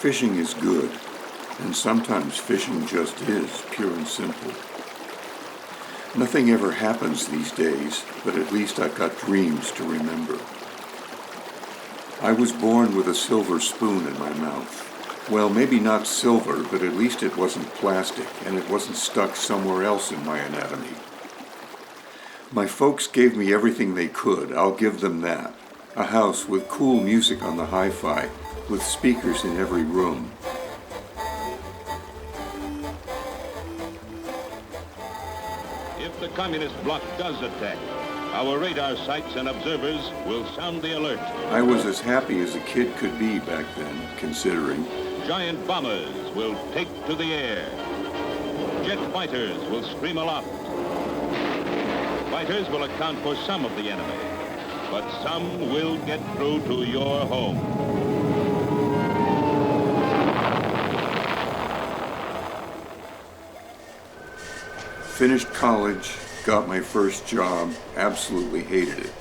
Fishing is good, and sometimes fishing just is, pure and simple. Nothing ever happens these days, but at least I've got dreams to remember. I was born with a silver spoon in my mouth. Well, maybe not silver, but at least it wasn't plastic, and it wasn't stuck somewhere else in my anatomy. My folks gave me everything they could, I'll give them that. A house with cool music on the hi-fi, with speakers in every room. If the communist bloc does attack, our radar sites and observers will sound the alert. I was as happy as a kid could be back then, considering. Giant bombers will take to the air. Jet fighters will scream aloft. Fighters will account for some of the enemy, but some will get through to your home. Finished college, got my first job, absolutely hated it.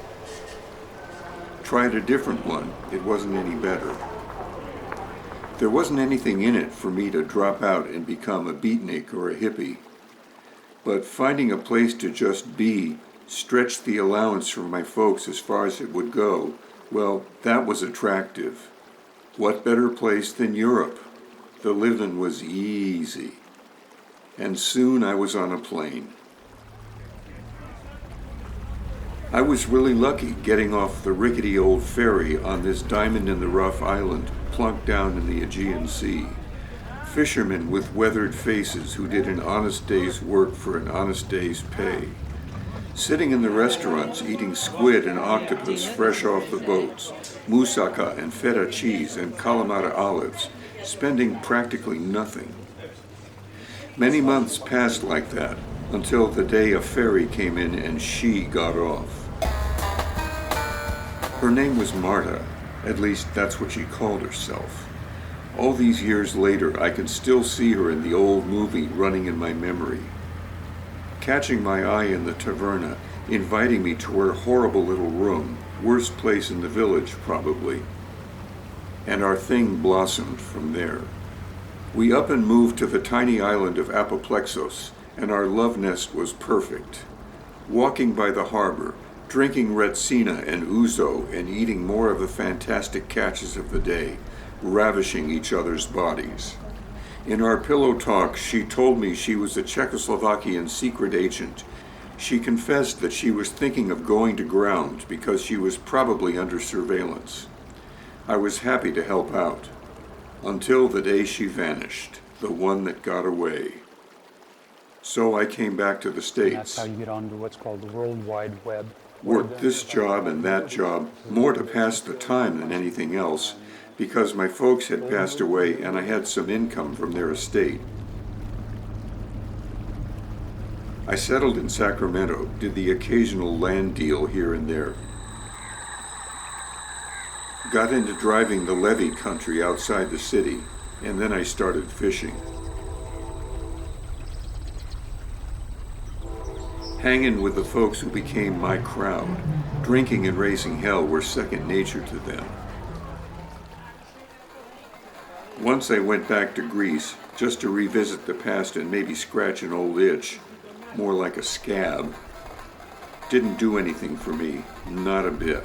Tried a different one, it wasn't any better. There wasn't anything in it for me to drop out and become a beatnik or a hippie. But finding a place to just be, stretch the allowance for my folks as far as it would go, well, that was attractive. What better place than Europe? The living was easy. And soon I was on a plane. I was really lucky getting off the rickety old ferry on this diamond-in-the-rough island plunked down in the Aegean Sea. Fishermen with weathered faces who did an honest day's work for an honest day's pay. Sitting in the restaurants eating squid and octopus fresh off the boats, moussaka and feta cheese and Kalamata olives, spending practically nothing. Many months passed like that, until the day a ferry came in and she got off. Her name was Marta, at least that's what she called herself. All these years later, I can still see her in the old movie running in my memory. Catching my eye in the taverna, inviting me to her horrible little room, worst place in the village probably. And our thing blossomed from there. We up and moved to the tiny island of Apoplexos, and our love nest was perfect. Walking by the harbor, drinking retsina and ouzo, and eating more of the fantastic catches of the day, ravishing each other's bodies. In our pillow talk, she told me she was a Czechoslovakian secret agent. She confessed that she was thinking of going to ground because she was probably under surveillance. I was happy to help out. Until the day she vanished, the one that got away. So I came back to the States. That's how you get onto what's called the World Wide Web. Worked this job and that job, more to pass the time than anything else, because my folks had passed away and I had some income from their estate. I settled in Sacramento, did the occasional land deal here and there. Got into driving the levee country outside the city, and then I started fishing. Hanging with the folks who became my crowd, drinking and raising hell were second nature to them. Once I went back to Greece, just to revisit the past and maybe scratch an old itch, more like a scab. Didn't do anything for me, not a bit.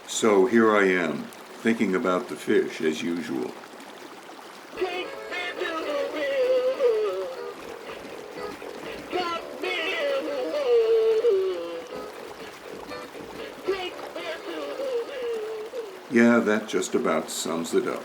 So here I am, thinking about the fish as usual. Yeah, that just about sums it up.